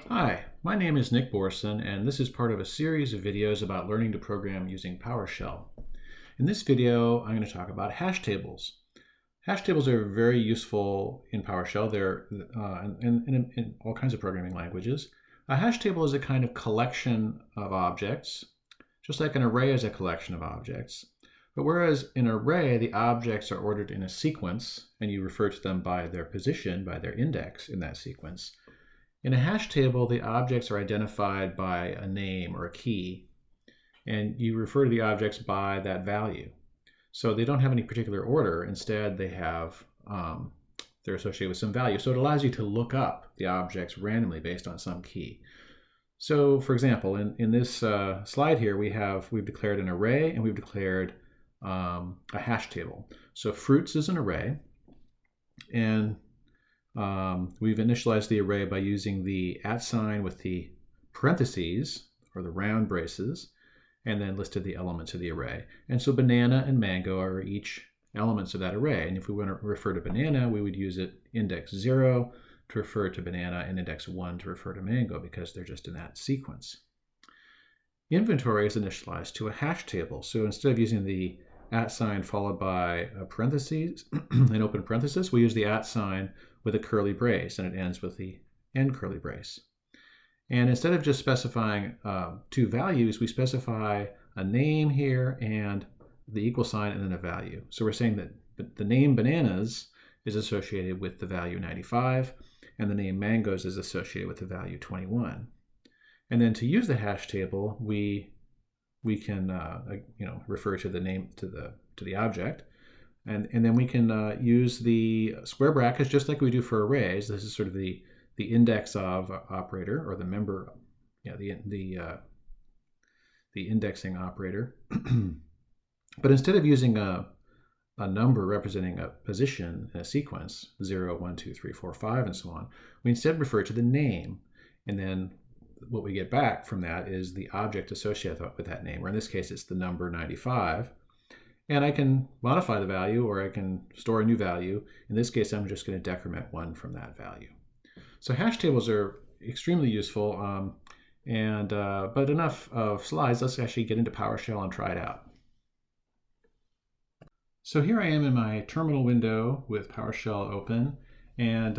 Hi, my name is Nick Borson, and this is part of a series of videos about learning to program using PowerShell. In this video, I'm going to talk about hash tables. Hash tables are very useful in PowerShell. They're in all kinds of programming languages. A hash table is a kind of collection of objects, just like an array is a collection of objects. But whereas in an array, the objects are ordered in a sequence, and you refer to them by their position, by their index in that sequence, in a hash table, the objects are identified by a name or a key, and you refer to the objects by that value. So they don't have any particular order. Instead, they're associated with some value. So it allows you to look up the objects randomly based on some key. So, for example, in this slide here, we've declared an array and we've declared a hash table. So fruits is an array, and we've initialized the array by using the @ with the parentheses, or the round braces, and then listed the elements of the array. And so banana and mango are each elements of that array. And if we want to refer to banana, we would use it index 0 to refer to banana and index 1 to refer to mango, because they're just in that sequence. Inventory is initialized to a hash table. So instead of using the @ followed by a parentheses, an open parenthesis, we use the @ with a curly brace, and it ends with the end curly brace. And instead of just specifying two values, we specify a name here and the equal sign and then a value. So we're saying that the name bananas is associated with the value 95, and the name mangoes is associated with the value 21. And then to use the hash table, we can refer to the name to the object, and then we can use the square brackets just like we do for arrays. This is sort of the index of operator, or the member, the indexing operator. But instead of using a number representing a position in a sequence, 0, 1, 2, 3, 4, 5, and so on, we instead refer to the name, and then what we get back from that is the object associated with that name, or in this case, it's the number 95. And I can modify the value, or I can store a new value. In this case, I'm just going to decrement 1 from that value. So hash tables are extremely useful, but enough of slides. Let's actually get into PowerShell and try it out. So here I am in my terminal window with PowerShell open, and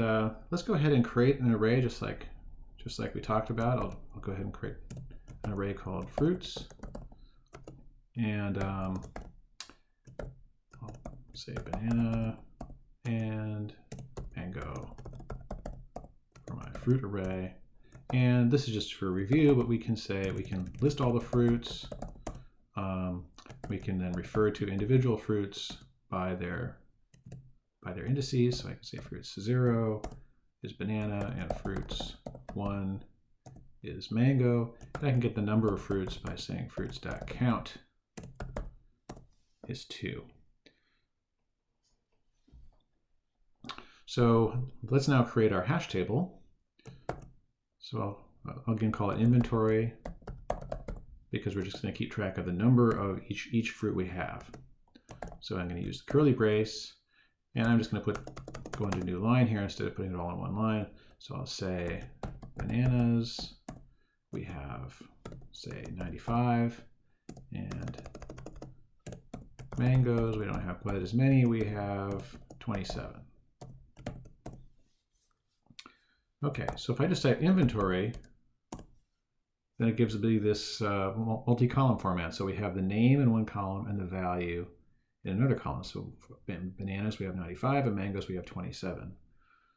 let's go ahead and create an array just like we talked about. I'll go ahead and create an array called fruits, and I'll say banana and mango for my fruit array. And this is just for review, but we can list all the fruits. We can then refer to individual fruits by their indices. So I can say fruits 0 is banana, and fruits 1 is mango. And I can get the number of fruits by saying fruits.count is 2. So let's now create our hash table. So I'll again call it inventory, because we're just going to keep track of the number of each fruit we have. So I'm going to use the curly brace, and I'm just going to go into a new line here instead of putting it all in one line. So I'll say bananas, we have, say, 95, and mangoes, we don't have quite as many, we have 27. Okay, so if I just type inventory, then it gives me this multi-column format. So we have the name in one column and the value in another column. So for bananas, we have 95, and mangoes, we have 27.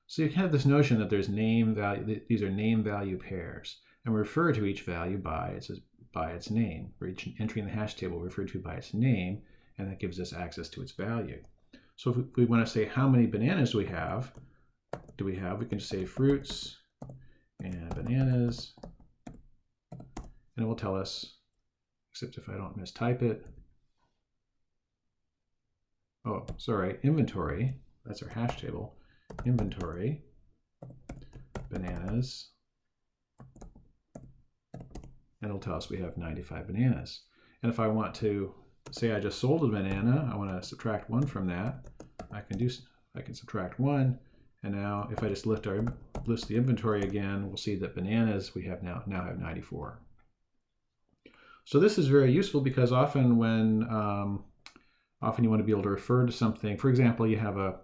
So you have this notion that there's name value. These are name value pairs, and we refer to each value by its name. For each entry in the hash table, we refer to by its name, and that gives us access to its value. So if we want to say how many bananas we have, we can just say fruits and bananas, and it will tell us, except if I don't mistype it. Oh, sorry, inventory, that's our hash table. Inventory, bananas, and it'll tell us we have 95 bananas. And if I want to say I just sold a banana, I want to subtract 1 from that, I can subtract 1, And now if I just list the inventory again, we'll see that bananas we have now have 94. So this is very useful because often when often you want to be able to refer to something. For example, you have a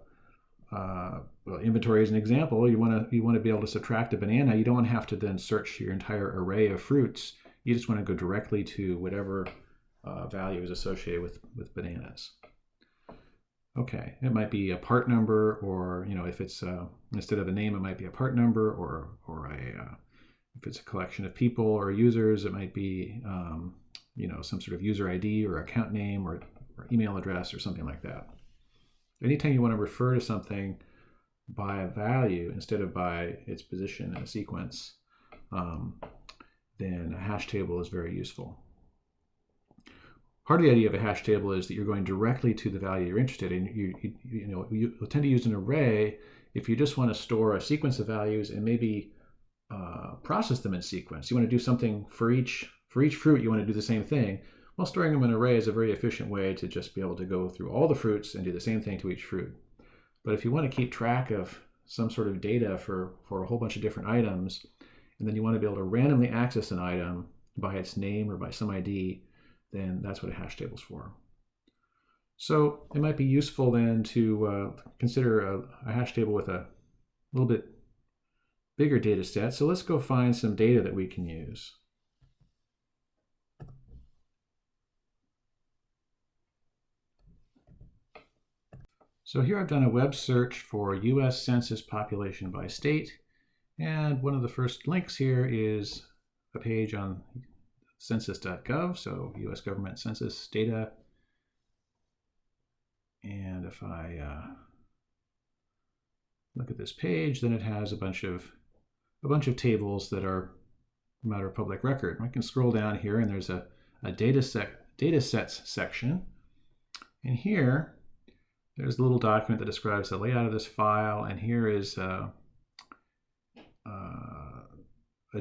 well, inventory as an example. You want to be able to subtract a banana. You don't want to have to then search your entire array of fruits. You just want to go directly to whatever value is associated with bananas. Okay, it might be a part number, or if it's instead of a name, it might be a part number, or if it's a collection of people or users, it might be some sort of user ID or account name or email address or something like that. Anytime you want to refer to something by a value instead of by its position in a sequence, then a hash table is very useful. Part of the idea of a hash table is that you're going directly to the value you're interested in. You tend to use an array if you just want to store a sequence of values and maybe process them in sequence. You want to do something for each fruit. You want to do the same thing. Well, storing them in an array is a very efficient way to just be able to go through all the fruits and do the same thing to each fruit. But if you want to keep track of some sort of data for a whole bunch of different items, and then you want to be able to randomly access an item by its name or by some ID, then that's what a hash table is for. So it might be useful then to consider a hash table with a little bit bigger data set. So let's go find some data that we can use. So here I've done a web search for US Census population by state. And one of the first links here is a page on census.gov, so US government census data. And if I look at this page, then it has a bunch of tables that are a matter of public record. I can scroll down here and there's a data sets section. And here, there's the little document that describes the layout of this file, and here is a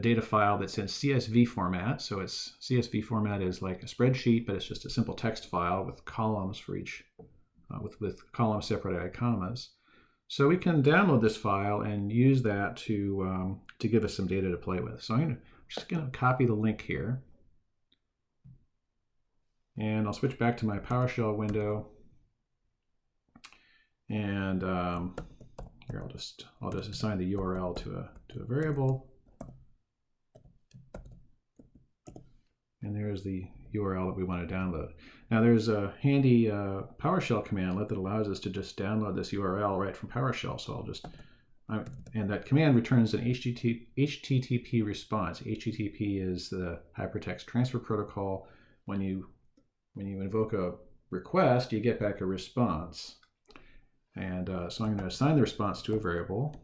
data file that's in CSV format. So it's CSV format is like a spreadsheet, but it's just a simple text file with columns for each, with columns separated by commas. So we can download this file and use that to give us some data to play with. So I'm just going to copy the link here, and I'll switch back to my PowerShell window. And here I'll just assign the URL to a variable, and there's the URL that we want to download. Now there's a handy PowerShell commandlet that allows us to just download this URL right from PowerShell. So and that command returns an HTTP response. HTTP is the hypertext transfer protocol. When you invoke a request, you get back a response. And so I'm going to assign the response to a variable,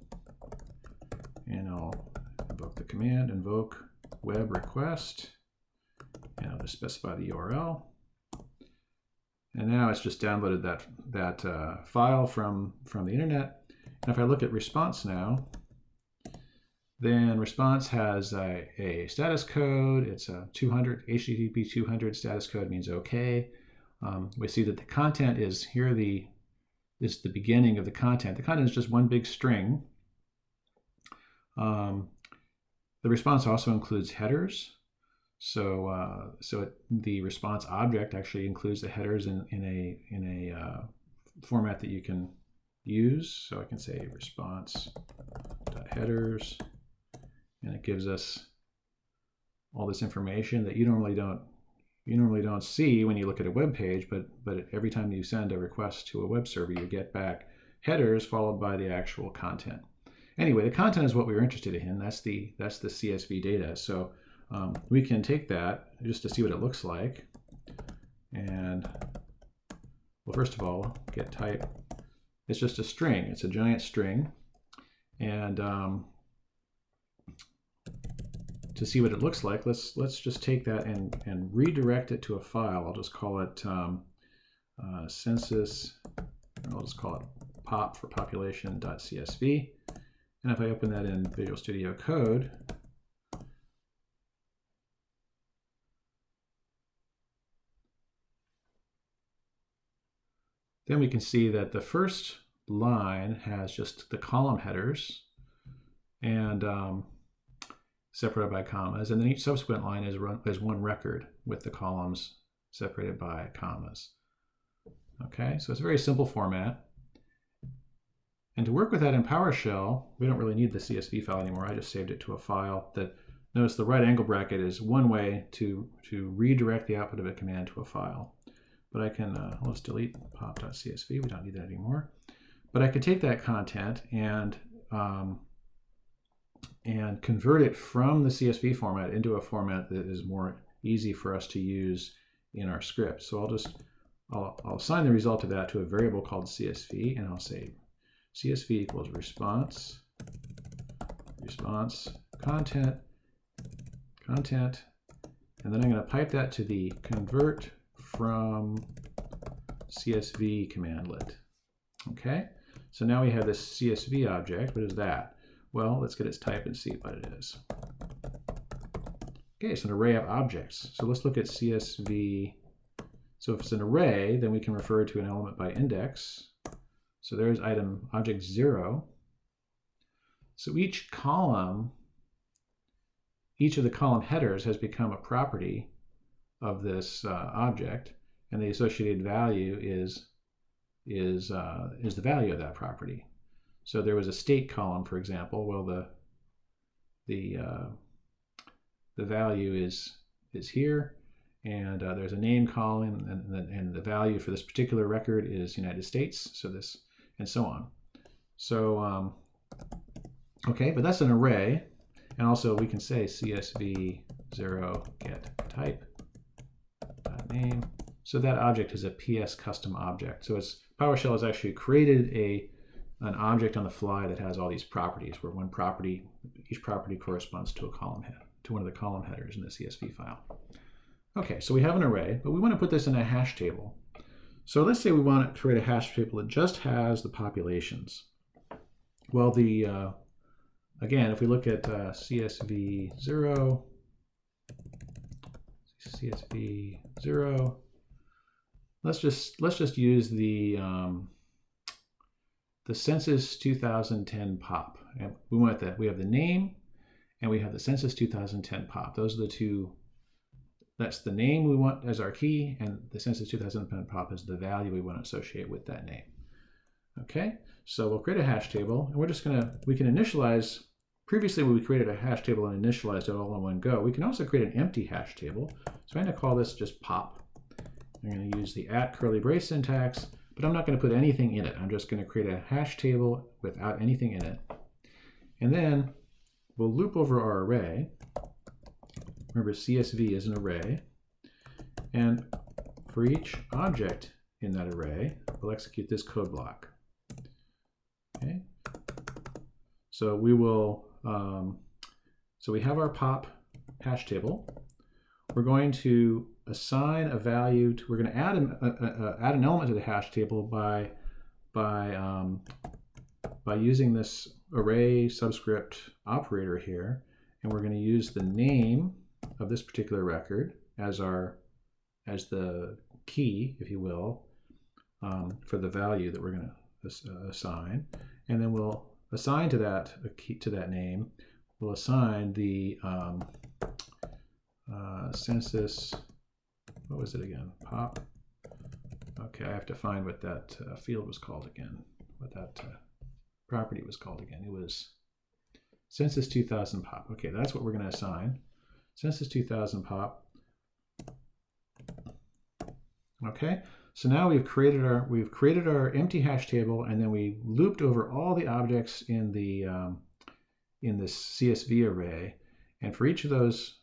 and I'll invoke the command invoke web request, and I'll just specify the URL. And now it's just downloaded that file from the internet. And if I look at response now, then response has a status code. It's a 200 HTTP 200 status code means OK. We see that the content is here. This is the beginning of the content. The content is just one big string. The response also includes headers. So the response object actually includes the headers in a format that you can use. So I can say response.headers, and it gives us all this information that you normally don't see when you look at a web page, but every time you send a request to a web server, you get back headers followed by the actual content. Anyway, the content is what we were interested in. That's the CSV data. So we can take that just to see what it looks like. And well, first of all, get type. It's just a string. It's a giant string. And to see what it looks like, let's just take that and redirect it to a file. I'll just call it census. I'll just call it pop for population.csv. And if I open that in Visual Studio Code, then we can see that the first line has just the column headers and separated by commas, and then each subsequent line is one record with the columns separated by commas. Okay, so it's a very simple format. And to work with that in PowerShell, we don't really need the CSV file anymore. I just saved it to a file that, notice the right angle bracket is one way to redirect the output of a command to a file. But I can, let's delete pop.csv, we don't need that anymore. But I could take that content and convert it from the CSV format into a format that is more easy for us to use in our script. So I'll assign the result of that to a variable called CSV, and I'll say CSV equals response, content, and then I'm going to pipe that to the convert from CSV commandlet. Okay, so now we have this CSV object. What is that? Well, let's get its type and see what it is. Okay, it's an array of objects. So let's look at CSV. So if it's an array, then we can refer to an element by index. So there's object 0. So each of the column headers has become a property of this object, and the associated value is the value of that property. So there was a state column, for example. Well, the value is here, and there's a name column, and the value for this particular record is United States. So this, and so on. So okay, but that's an array, and also we can say CSV 0 get type name. So that object is a PS custom object. So PowerShell has actually created an object on the fly that has all these properties, where each property corresponds to a column head, to one of the column headers in the CSV file. Okay, so we have an array, but we want to put this in a hash table. So let's say we want to create a hash table that just has the populations. Well, again, if we look at CSV 0, let's just use the census 2010 pop. And we have the name and we have the census 2010 pop. Those are the two. That's the name we want as our key, and the census 2010 pop is the value we want to associate with that name. Okay, so we'll create a hash table, and we can initialize. Previously, when we created a hash table and initialized it all in one go, we can also create an empty hash table. So I'm going to call this just pop. I'm going to use the @ brace syntax, but I'm not going to put anything in it. I'm just going to create a hash table without anything in it. And then we'll loop over our array. Remember, CSV is an array. And for each object in that array, we'll execute this code block. Okay. So we will, so we have our pop hash table. We're going to assign a value to, we're going to add an element to the hash table by using this array subscript operator here, and we're going to use the name of this particular record as the key, if you will, for the value that we're going to assign, and then we'll assign to that name. We'll assign the census. What was it again? Pop. Okay, I have to find what that field was called again. What that property was called again. It was census 2000 pop. Okay, that's what we're going to assign. Census 2000 pop. Okay, so now we've created our empty hash table, and then we looped over all the objects in this CSV array, and for each of those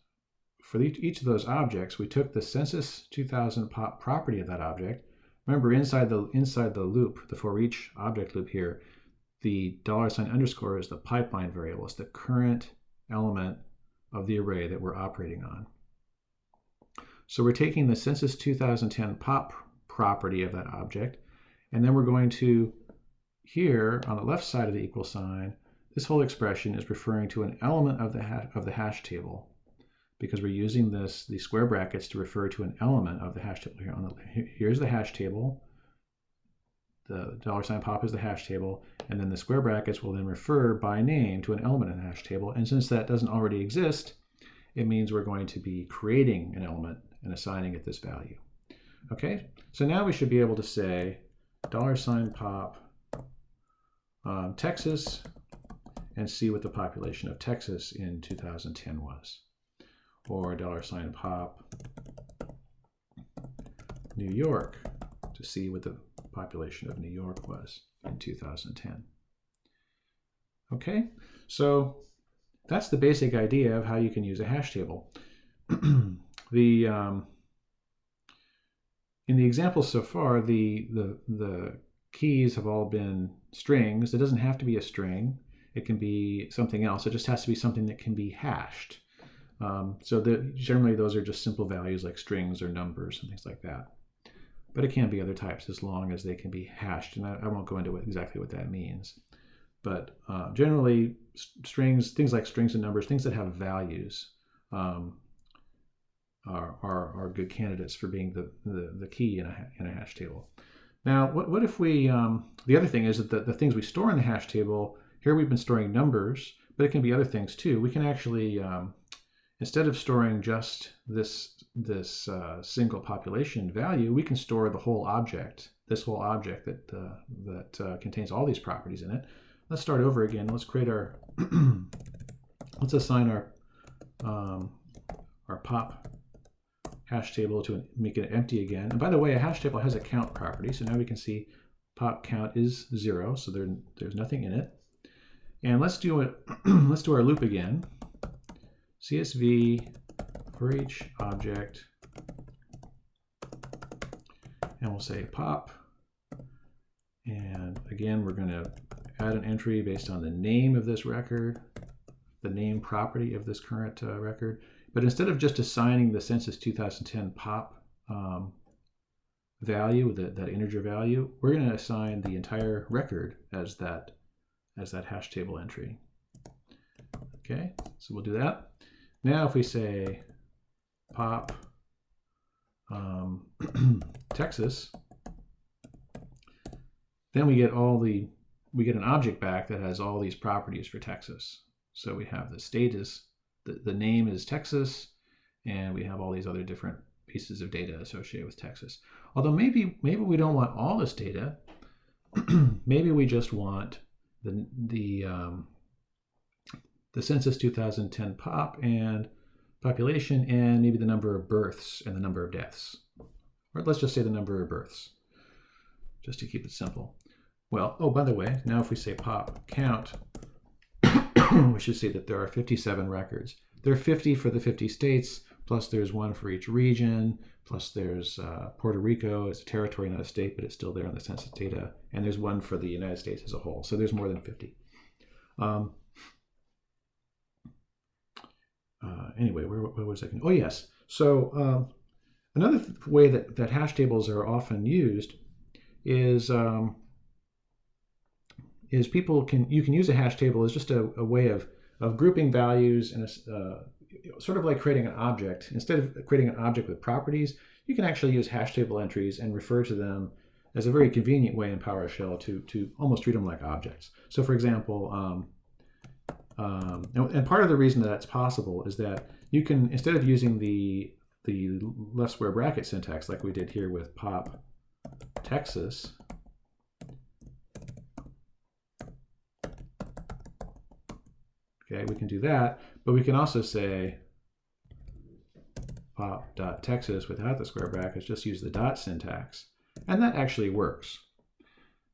objects, we took the census 2000 pop property of that object. Remember, inside the loop, the for each object loop here, the $_ is the pipeline variable. It's the current element of the array that we're operating on. So we're taking the census 2010 pop property of that object, and then we're going to, here on the left side of the equal sign, this whole expression is referring to an element of the hash table, because we're using these square brackets to refer to an element of the hash table. Here's the hash table. the $pop is the hash table, and then the square brackets will then refer by name to an element in the hash table. And since that doesn't already exist, it means we're going to be creating an element and assigning it this value. Okay, so now we should be able to say $pop Texas and see what the population of Texas in 2010 was. Or $pop New York to see what the population of New York was in 2010. Okay, so that's the basic idea of how you can use a hash table. In the examples so far, the keys have all been strings. It doesn't have to be a string. It can be something else. It just has to be something that can be hashed. So generally those are just simple values like strings or numbers and things like that. But it can be other types as long as they can be hashed. And I won't go into exactly what that means. But generally, strings, things like strings and numbers, things that have values are good candidates for being the key in a hash table. Now, what if we, the other thing is that the things we store in the hash table, here we've been storing numbers, but it can be other things too. We can actually, instead of storing just this single population value, we can store the whole object, this whole object that contains all these properties in it. Let's start over again. Let's create our, let's assign our pop hash table to make it empty again. And by the way, a hash table has a count property, so now we can see pop count is 0, so there's nothing in it. And let's do it. Let's do our loop again. CSV for each object, and we'll say pop. And again, we're going to add an entry based on the name of this record, the name property of this current record. But instead of just assigning the census 2010 pop value, that integer value, we're going to assign the entire record as that hash table entry. Okay, so we'll do that. Now if we say pop Texas, then we get an object back that has all these properties for Texas. So we have the status, the name is Texas, and we have all these other different pieces of data associated with Texas. Although maybe we don't want all this data. Maybe we just want the census 2010 pop and population, and maybe the number of births and the number of deaths. Or let's just say the number of births, just to keep it simple. Well, oh, by the way, now if we say pop count, we should see that there are 57 records. There are 50 for the 50 states, plus there's one for each region, plus there's Puerto Rico. It's a territory, not a state, but it's still there in the census data. And there's one for the United States as a whole. So there's more than 50. Anyway, where was I? Oh, yes. So another way that hash tables are often used is you can use a hash table as just a way of grouping values and sort of like creating an object. Instead of creating an object with properties, you can actually use hash table entries and refer to them as a very convenient way in PowerShell to almost treat them like objects. So for example, and part of the reason that that's possible is that you can, instead of using the left square bracket syntax like we did here with pop Texas, okay, we can do that, but we can also say pop.texas without the square brackets, just use the dot syntax, and that actually works.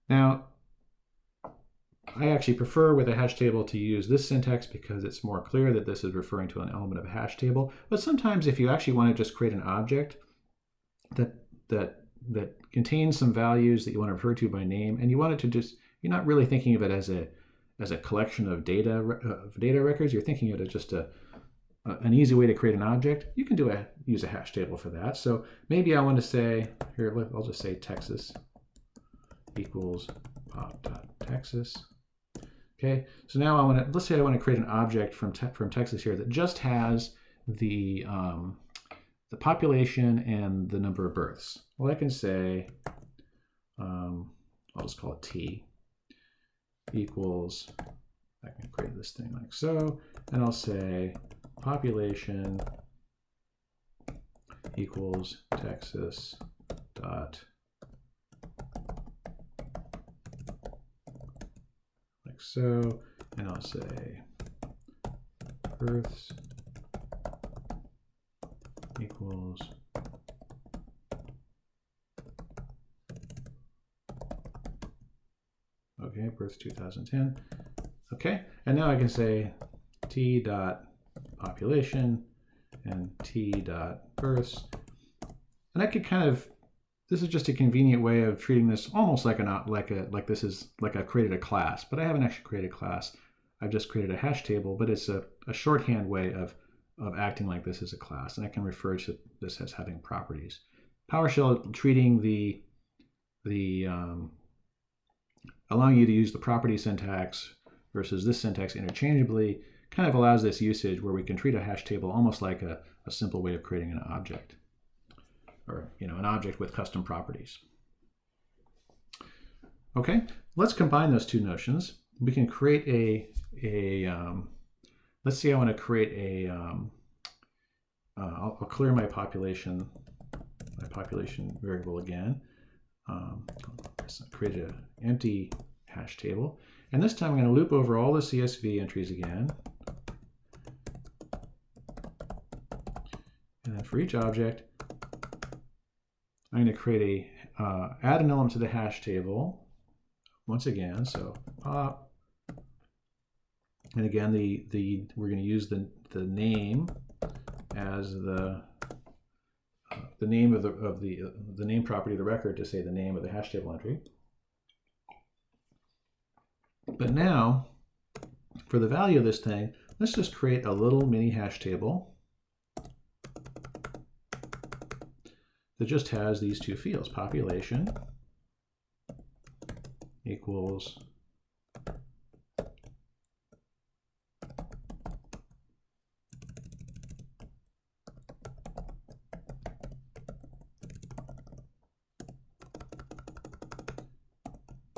Now, I actually prefer with a hash table to use this syntax because it's more clear that this is referring to an element of a hash table. But sometimes if you actually want to just create an object that contains some values that you want to refer to by name, and you want it to just, you're not really thinking of it as a collection of data records, you're thinking of it as just an easy way to create an object, you can use a hash table for that. So maybe I want to say, here, I'll just say Texas equals pop.texas. Okay, so now let's say I want to create an object from Texas here that just has the population and the number of births. Well, I can say, I'll I'll just call it T, equals, I can create this thing like so, and I'll say population equals Texas dot like so, and I'll say births equals okay, births 2010. Okay, and now I can say T dot population and T dot births, and I could kind of, this is just a convenient way of treating this almost like this is like I've created a class, but I haven't actually created a class. I've just created a hash table, but it's a shorthand way of acting like this is a class, and I can refer to this as having properties. PowerShell treating the allowing you to use the property syntax versus this syntax interchangeably kind of allows this usage where we can treat a hash table almost like a simple way of creating an object, or an object with custom properties. Okay, let's combine those two notions. We can create let's see, I want to create I'll clear my population variable again. Create an empty hash table, and this time I'm going to loop over all the CSV entries again, and then for each object I'm going to create add an element to the hash table once again. So pop, and again we're going to use the name as the name of the name property of the record to say the name of the hash table entry. But now, for the value of this thing, let's just create a little mini hash table that just has these two fields, population equals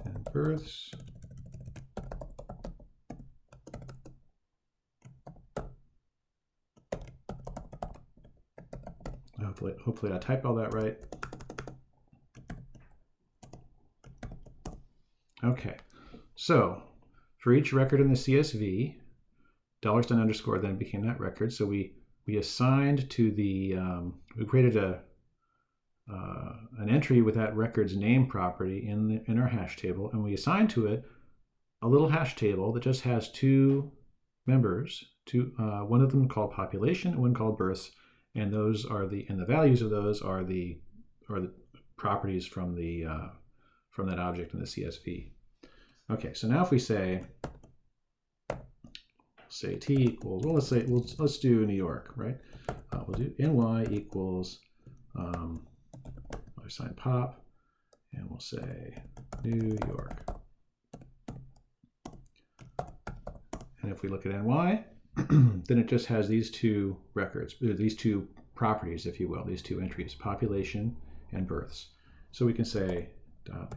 and births hopefully I typed all that right. Okay, so for each record in the CSV, $sign underscore then became that record. So we assigned to the we created an entry with that record's name property in our hash table, and we assigned to it a little hash table that just has two members, one of them called population and one called births. And those are the values of those are the properties from that object in the CSV. Okay, so now if we say T equals, well, let's do New York, right? We'll do NY equals I'll assign pop, and we'll say New York. And if we look at NY, then it just has these two records, these two properties, if you will, these two entries, population and births. So we can say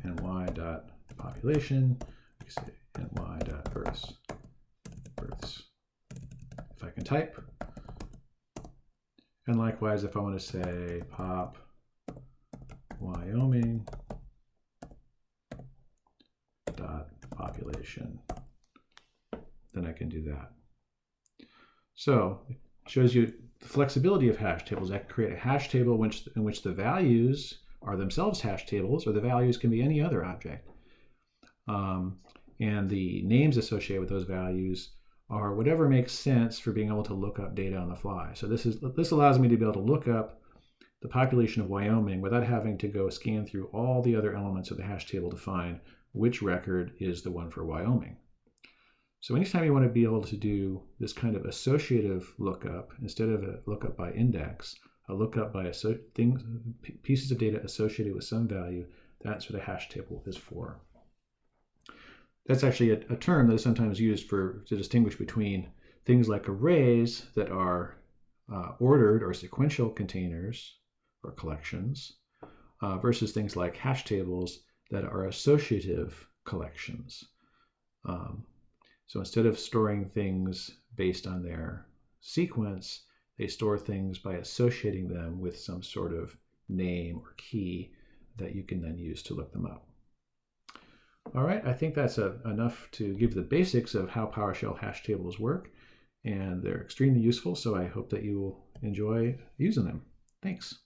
.ny.population, we can say ny.births, if I can type. And likewise, if I want to say pop Wyoming .population, then I can do that. So it shows you the flexibility of hash tables. I can create a hash table in which the values are themselves hash tables, or the values can be any other object. And the names associated with those values are whatever makes sense for being able to look up data on the fly. So this allows me to be able to look up the population of Wyoming without having to go scan through all the other elements of the hash table to find which record is the one for Wyoming. So anytime you want to be able to do this kind of associative lookup, instead of a lookup by index, a lookup by pieces of data associated with some value, that's what a hash table is for. That's actually a term that is sometimes used to distinguish between things like arrays that are ordered or sequential containers or collections versus things like hash tables that are associative collections. So instead of storing things based on their sequence, they store things by associating them with some sort of name or key that you can then use to look them up. All right, I think that's enough to give the basics of how PowerShell hash tables work, and they're extremely useful, so I hope that you will enjoy using them. Thanks.